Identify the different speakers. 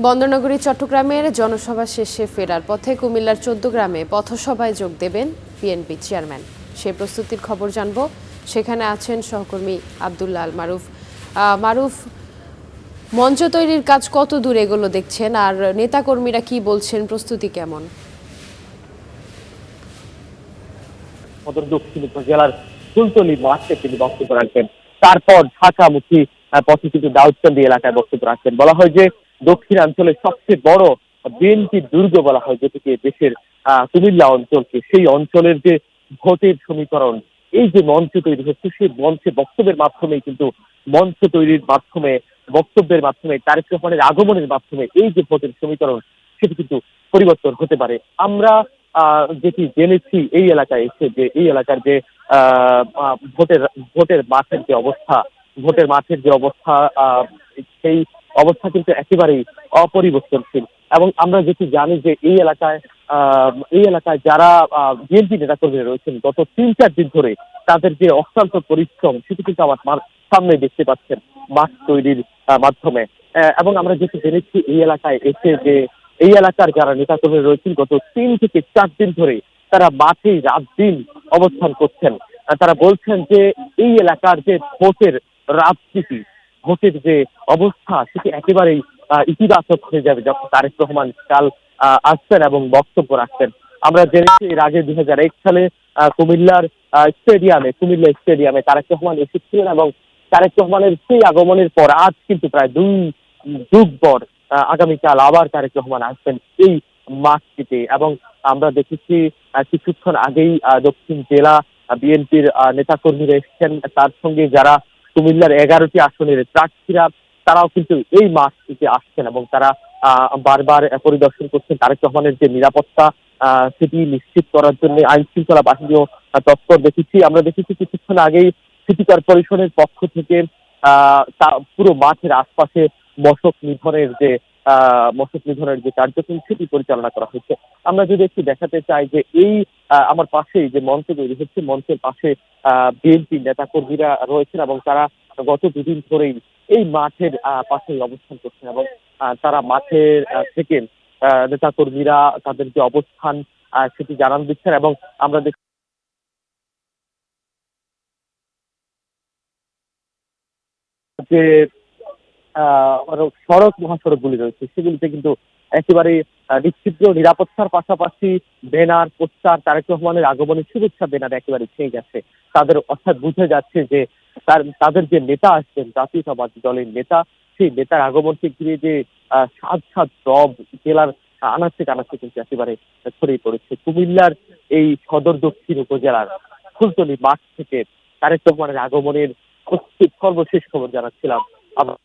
Speaker 1: বন্দরনগরী চট্টগ্রামের জনসভা শেষে ফেরার পথে কুমিল্লার ১৪ গ্রামে পথসভায় যোগ দেবেন বিএনপি চেয়ারম্যান। সেই প্রস্তুতির খবর জানব। সেখানে আছেন সহকর্মী আব্দুল্লাহ আল মারুফ। মারুফ, মঞ্চ তৈরির কাজ কত দূর এগুলো দেখছেন, আর নেতাকর্মীরা কি বলছেন, প্রস্তুতি কেমন?
Speaker 2: সদর দক্ষিণ উপজেলার ফুলতলী মাঠে তিনি বক্তব্য রাখবেন। তারপর ঢাকামুখী পথে কিন্তু দাউদকান্দি এলাকায় বক্তব্য রাখবেন। বলা হয় যে দক্ষিণাঞ্চলের সবচেয়ে বড় বিএনপি দুর্গ বলা হয় যেটিকে দেশের কুমিল্লা অঞ্চলকে, সেই অঞ্চলের যে ভোটের সমীকরণ, এই যে মঞ্চ তৈরি হচ্ছে, সেই মঞ্চে বক্তব্যের মাধ্যমে কিন্তু মঞ্চ তৈরির মাধ্যমে বক্তব্যের মাধ্যমে তারেক রহমানের আগমনের মাধ্যমে এই যে ভোটের সমীকরণ সেটি কিন্তু পরিবর্তন হতে পারে। আমরা যেটি জেনেছি এই এলাকায় এসে, যে এই এলাকার যে ভোটের ভোটের মাঠের যে অবস্থা, ভোটের মাঠের যে অবস্থা, সেই অবস্থা কিন্তু একেবারেই অপরিবর্তনশীল। এবং আমরা যেটি জানি যে এই এলাকায় যারা বিএনপি নেতাকর্মীরা রয়েছেন গত ৩-৪ দিন ধরে তাদের যে অক্লান্ত পরিশ্রম সেটি কিন্তু আমার সামনে দেখতে পাচ্ছেন মাঠ তৈরির মাধ্যমে। এবং আমরা যেটি জেনেছি এই এলাকায় এসে, যে এই এলাকার যারা নেতাকর্মী রয়েছেন গত ৩ থেকে ৪ দিন ধরে তারা মাঠে রাত দিন অবস্থান করছেন। তারা বলছেন যে এই এলাকার যে ভোটের রাজনীতি, ভোটের যে অবস্থা সেটি একেবারেই ইতিবাচক হয়ে যাবে যখন তারেক রহমান কাল আসছেন এবং বক্তব্য রাখছেন। আমরা জেনেছি এর আগে ২০০১ সালে কুমিল্লার কুমিল্লা স্টেডিয়ামে তারেক রহমান এসেছিলেন, এবং তারেক রহমানের সেই আগমনের পর আজ কিন্তু প্রায় ২ যুগ পর আগামীকাল আবার তারেক রহমান আসবেন এই মাঠটিতে। এবং আমরা দেখেছি কিছুক্ষণ আগেই দক্ষিণ জেলা বিএনপির নেতাকর্মীরা এসেছেন, তার সঙ্গে যারা কুমিল্লার ১১টি আসনের প্রার্থীরা তারাও কিন্তু এই মাঠটিতে আসছেন, এবং তারা বারবার পরিদর্শন করছেন তারেক রহমানের যে নিরাপত্তা সেটি নিশ্চিত করার জন্য আইন শৃঙ্খলা বাহিনীও তৎপর দেখেছি। আমরা দেখেছি কিছুক্ষণ আগেই সিটি কর্পোরেশনের পক্ষ থেকে পুরো মাঠের আশপাশে মশক নিধনের যে কার্যক্রম সেটি পরিচালনা করা হচ্ছে। আমরা যদি একটু দেখাতে চাই যে এই আমার পাশেই যে মঞ্চ তৈরি হচ্ছে, মঞ্চের পাশে বিএনপি নেতাকর্মীরা রয়েছেন, এবং তারা গত ২ দিন ধরেই এই মাঠের পাশেই অবস্থান করছেন, এবং তারা মাঠের থেকে নেতাকর্মীরা তাদের যে অবস্থান সেটি জানান দিচ্ছেন। এবং আমরা যে সড়ক মহাসড়কগুলি রয়েছে সেগুলিতে কিন্তু একেবারে নিশ্চিদ্র নিরাপত্তার পাশাপাশি ব্যানার, পোস্টার, তারেক রহমানের আগমনের শুভেচ্ছা ব্যানার একেবারে ছেয়ে গেছে। তাদের অর্থাৎ বুঝে যাচ্ছে যে তাদের যে নেতা আসছেন, জাতীয়তাবাদী দলের নেতা, সেই নেতার আগমনকে ঘিরে যে সাজ সাজ রব জেলার আনাচে কানাচে কিন্তু একেবারে ছড়িয়ে পড়েছে। কুমিল্লার এই সদর দক্ষিণ উপজেলার ফুলতলী মাঠ থেকে তারেক রহমানের আগমনের সর্বশেষ খবর জানাচ্ছিলাম। আবার